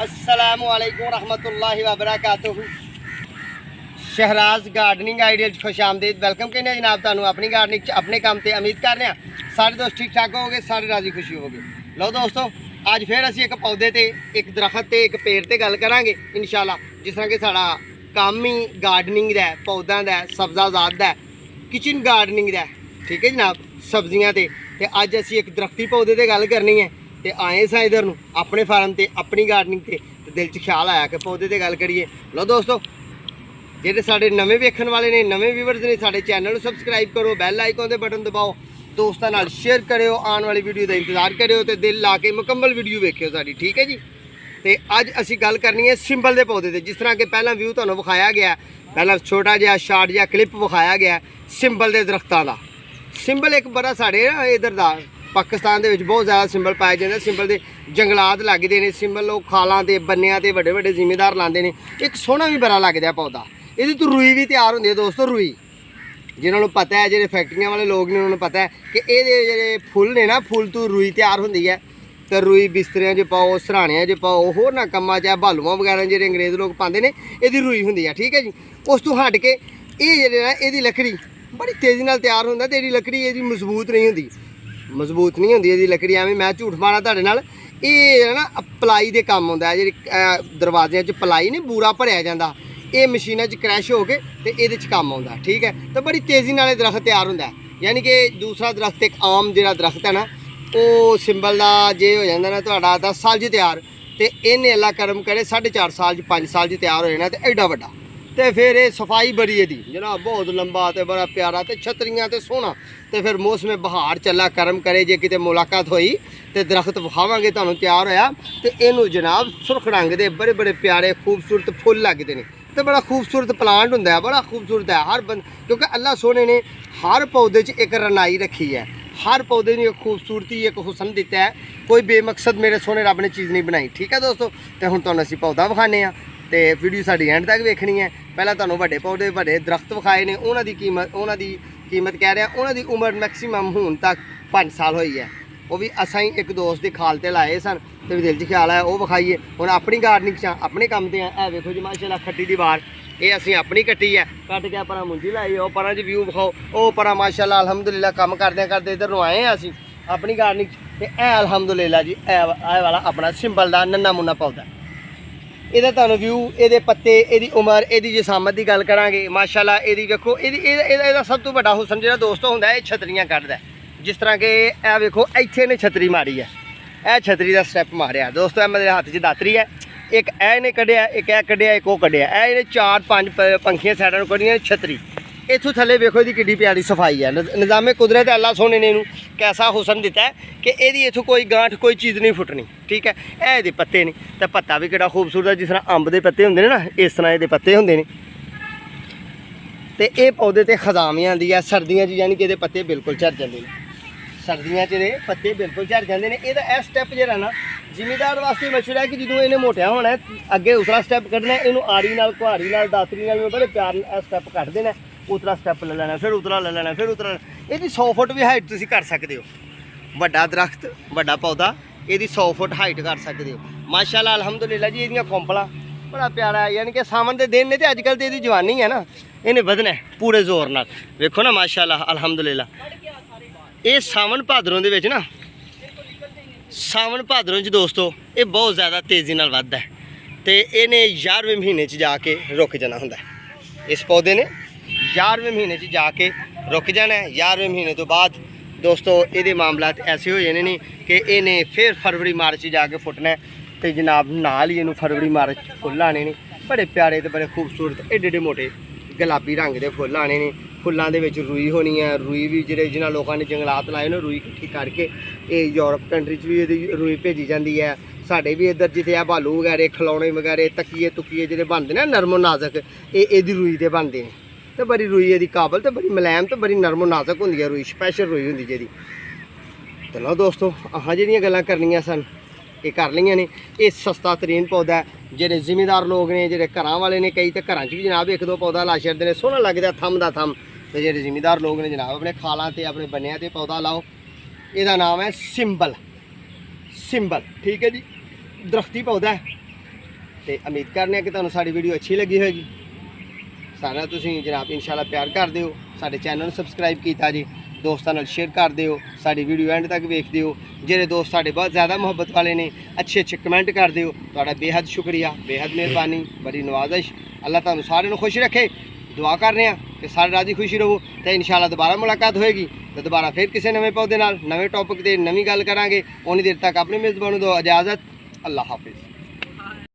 अस्सलामुअलैकुम रहमतुल्लाहि व बरकातुहू। शहराज गार्डनिंग आइडिया खुश आमदीद वेलकम कहने जनाब तुहानू अपनी गार्डनिंग अपने काम से उम्मीद कर रहे हैं सारे दोस्त ठीक ठाक हो गए, सारे राजी खुशी हो गए। लो दोस्तों, अज फिर असी एक पौधे ते एक दरख्त ते एक पेड़ ते गल करांगे इंशाल्लाह। जिस तरह कि साड़ा काम ही गार्डनिंग दा पौधों का सब्ज़ाजात का किचन गार्डनिंग का, ठीक है जनाब, सब्जियां ते अज असी एक दरख्ती पौधे ते गल करनी है। तो आए सा इधर अपने फार्म से अपनी गार्डनिंग से दिल च ख्याल आया कि पौधे की गल करिए। लो दोस्तों, जेडे साढ़े नवे वेखन वाले ने, नवे व्यूअर्स ने, साढ़े चैनल को सबसक्राइब करो, बैल आइकन के बटन दबाओ, दोस्तों नाल शेयर करो, आने वाली वीडियो का इंतजार करो तो दिल ला के मुकम्मल वीडियो वेखियो साड़ी, ठीक है जी। तो अज असी गल करनी है सिंबल के पौधे से। जिस तरह के पहला व्यू तुहानू विखाया गया, पहला छोटा जिहा शार्ट जिहा क्लिप विखाया गया सिंबल के दरख्तों का। सिंबल एक बड़ा साढ़े इधर का पाकिस्तान के बहुत ज़्यादा सिंबल पाए जाते हैं। सिंबल के जंगलात लगते हैं, सिंबल लोग खालों से बन्निया से बड़े बड़े जिमीदार लाते हैं। एक सोहना भी बड़ा लगता है पौधा। ये तो रुई भी तैयार होंगी है दोस्तों। रुई जिन्होंने पता है, जो फैक्ट्रियां वाले लोग ने उन्होंने पता है कि ये फुल ने ना, फुल तो रुई तैयार होंगी है। तो रुई बिस्तरियां च पाओ, सराणियां च पाओ, होर ना कम्मा चाहे भालूआं वगैरह जो अंग्रेज़ लोग पाते हैं, ये रुई होंगी है, ठीक है जी। उस तो हट के ये लकड़ी बड़ी तेज़ी नाल तैयार होंदा ते लकड़ी ये मजबूत नहीं होंदी, मजबूत नहीं होंदी ये लकड़ी। एवं मैं झूठ मारा तुहाडे नाल, ये ना पलाई दे काम आउंदा है। जी दरवाज़ियां च पलाई नहीं बूरा भरिया जांदा, ये मशीनां च क्रैश हो के ते इहदे च काम आउंदा, ठीक है। तो बड़ी तेज़ी नाल दरख्त तैयार होंदा है। यानी कि दूसरा दरख्त एक आम जिहड़ा दरख्त है ना, वो सिंबल का जे हो जाता ना तुहाडा 10 साल च तैयार, तो इन्हें अल्लाह करम करे 4.5 साल 5 साल च तैयार हो जाना। तो एडा वड्डा तो फिर ये सफाई बड़ी है जनाब, बहुत लंबा तो बड़ा प्यारा, तो छतरियाँ तो सोहना। तो फिर मौसम बहार चला करम करे, जे किते मुलाकात हुई तो दरख्त विखावांगे तुहानू तैयार होया। तो इनू जनाब सुरख रंग के बड़े बड़े प्यारे खूबसूरत फुल लगते हैं। तो बड़ा खूबसूरत प्लांट होंदा है, बड़ा खूबसूरत है हर क्योंकि अल्लाह सोने ने हर पौधे च एक रनाई रखी है, हर पौधे ने एक खूबसूरती एक हुसन दिता है। कोई बेमकसद मेरे सोने रब ने चीज़ नहीं बनाई, ठीक है दोस्तों। तो हुण तुहानू असीं पौधा विखाने आ तो वीडियो साडी एंड तक वेखनी है। पहला तुहानू वड्डे पौधे वड्डे दरख्त विखाए ने, उन्हां दी कीमत कह रहे हैं, उन्हां दी उम्र मैक्सीमम हुण तक 5 साल हुई है। वो भी असां ही एक दोस्त के खाल ते लाए सन, तो दिल च ख्याल आया वो विखाइए। हुण अपनी गार्डनिंग च अपने काम ते है। वेखो जी माशाल्लाह खट्टी दी बार ये असीं अपनी कट्टी है, कट के पर मुंजी लाई, वो पर व्यू विखाओ, वो पर माशाल्लाह अल्हम्दुलिल्लाह काम करदे करदे इधर नूं आए असीं अपनी गार्डनिंग ते अल्हम्दुलिल्लाह जी ए वाला अपना सिंबल दा नन्ना मुन्ना पौधा। ਇਹਦਾ ਤੁਹਾਨੂੰ व्यू, ਇਹਦੇ पत्ते, ਇਹਦੀ उम्र, ਇਹਦੀ जिसामत की गल करांगे। माशाल्लाह ਇਹਦੀ ਵੇਖੋ ਇਹਦਾ ਸਭ ਤੋਂ ਵੱਡਾ ਹੁਸਨ ਜਿਹੜਾ ਦੋਸਤੋ ਹੁੰਦਾ ਹੈ, ਇਹ ਛਤਰੀਆਂ ਕੱਢਦਾ। ਜਿਸ ਤਰ੍ਹਾਂ ਕਿ ਇਹ ਵੇਖੋ ਇੱਥੇ ਨੇ ਛਤਰੀ ਮਾਰੀ ਹੈ, ਇਹ ਛਤਰੀ ਦਾ ਸਟੈਪ ਮਾਰਿਆ ਦੋਸਤੋ। ਇਹ ਮੇਰੇ ਹੱਥ 'ਚ ਦਾਤਰੀ ਹੈ, ਇੱਕ ਇਹ ਨੇ ਕੱਢਿਆ, ਇੱਕ ਇਹ ਕੱਢਿਆ, ਇੱਕ ਉਹ ਕੱਢਿਆ। ਇਹ ਇਹਨੇ 4-5 पंखियां साइडां ਨੂੰ ਕੱਢੀਆਂ छतरी। इतों थले वेखो जी किड्डी प्यारी सफाई है। निज़ामे कुदरत अल्लाह सोने ने कैसा हुसन दिता है कि यदि इतों कोई गांठ कोई चीज़ नहीं फुटनी, ठीक है। ये पत्ते ने तो पत्ता भी कितना खूबसूरत है, जिस तरह अंब के पत्ते होंगे ना, इस तरह ये पत्ते होंगे ने। तो ये पौधे तो खजामियां आती है सर्दियों, यानी कि ये पत्ते बिल्कुल झड़ जाते हैं। सर्दियों ये पत्ते बिल्कुल झड़ जाते हैं। यह स्टैप जो ना जिमीदार वास्ते मशहूर है कि जो इन्हें मोटिया होना है, अगे उसका स्टैप कढ़ना, इनू आड़ी नाल कुहाड़ी नाल दातरी नाल बड़े प्यार स्टैप कट देना, उतरा स्टैप ले लेना, फिर उतरा ले लेना, फिर उतरा। ये 100 फुट भी हाइट तुम कर सकते हो। बड़ा दरख्त बड़ा पौधा, ये 100 फुट हाइट कर सकते हो। माशाल्लाह अल्हम्दुलिल्लाह जी। ये कोंपला बड़ा प्यारा है, यानी कि सावन के दिन ने तो अजकल तो ये जवानी है ना, इन्हें बधना है पूरे जोर नाल। वेखो ना माशाल्लाह अल्हम्दुलिल्लाह। ये सावन भादरों के ना, सावन भादरों दोस्तों ये बहुत ज़्यादा तेज़ी नाल वधदा है। तो इन्हें 11वें महीने जाके रुक जाना होंदा है। इस पौधे ने 11वें महीने जाके रुक जाना है। 11वें महीने तो बाद दोस्तों ये मामलात ऐसे हो जाने नहीं कि इन्हें फिर फरवरी मार्च जाके फुटना है। तो जनाब नाल ही इनू फरवरी मार्च फुल आने ने, बड़े प्यारे तो बड़े खूबसूरत एडे एडे मोटे गुलाबी रंग के फुल आने ने। फुलों के रुई होनी है, रुई भी जो जिन्होंने लोगों ने जंगलात लाए ना, रुई इकट्ठी करके ये यूरोप कंट्री भी रुई भेजी जाती है। साढ़े भी इधर जितने भालू वगैरह खिलौने वगैरह तकिए तुकिए जो बनते हैं नरमो नाजक, ये रुई के बनते हैं। तो बड़ी रुई ये काबल तो बड़ी मुलायम तो बड़ी नरमो नाजक होंगी है रुई, स्पैशल रुई होंगी जी। तो लो दोस्तों अह जी गल्लां करनियां सन ये कर लिया ने। ये सस्ता तरीन पौधा है, जेडे जिमीदार लोग ने, जेडे घर वाले ने, कई तो घर भी जनाब 1-2 पौधा ला छड़ते हैं, सोहना लगता थम का थम। तो जेडे जिमीदार लोग ने जनाब अपने खालों से अपने बनिया से पौधा लाओ। इसका नाम है सिंबल, सिंबल, ठीक है जी। दरख्ती पौधा है, ਤੇ ਉਮੀਦ ਕਰਨੇ ਆ ਕਿ ਤੁਹਾਨੂੰ ਸਾਡੀ ਵੀਡੀਓ ਅੱਛੀ ਲੱਗੀ ਹੋਏਗੀ। ਸਾਰਿਆਂ ਤੁਸੀਂ ਜਨਾਬ ਇੰਸ਼ਾਅੱਲਾ ਪਿਆਰ ਕਰਦੇ ਹੋ, ਸਾਡੇ ਚੈਨਲ ਨੂੰ ਸਬਸਕ੍ਰਾइब ਕੀਤਾ ਜੀ, ਦੋਸਤਾਂ ਨਾਲ ਸ਼ੇਅਰ ਕਰਦੇ ਹੋ, ਸਾਡੀ ਵੀਡੀਓ ਐਂਡ ਤੱਕ ਵੇਖਦੇ ਹੋ। ਜਿਹੜੇ ਦੋਸਤ ਸਾਡੇ ਬਹੁਤ ਜ਼ਿਆਦਾ ਮੁਹੱਬਤ ਵਾਲੇ ਨੇ, ਅੱਛੇ ਅੱਛੇ ਕਮੈਂਟ ਕਰਦੇ ਹੋ, ਤੁਹਾਡਾ ਬੇहद शुक्रिया, बेहद ਮਿਹਰਬਾਨੀ, बड़ी नवाजिश। अल्लाह ਤੁਹਾਨੂੰ ਸਾਰਿਆਂ ਨੂੰ खुश रखे। दुआ करने कि सारे राजी खुशी रहो तो इंशाअल्लाह दोबारा मुलाकात होएगी। तो दोबारा फिर किसी नवे पौधे नाल नवे टॉपिक ते नवी गल करांगे। उन्नी देर तक अपनी मेज़बानी दो इजाज़त। अल्लाह हाफिज़।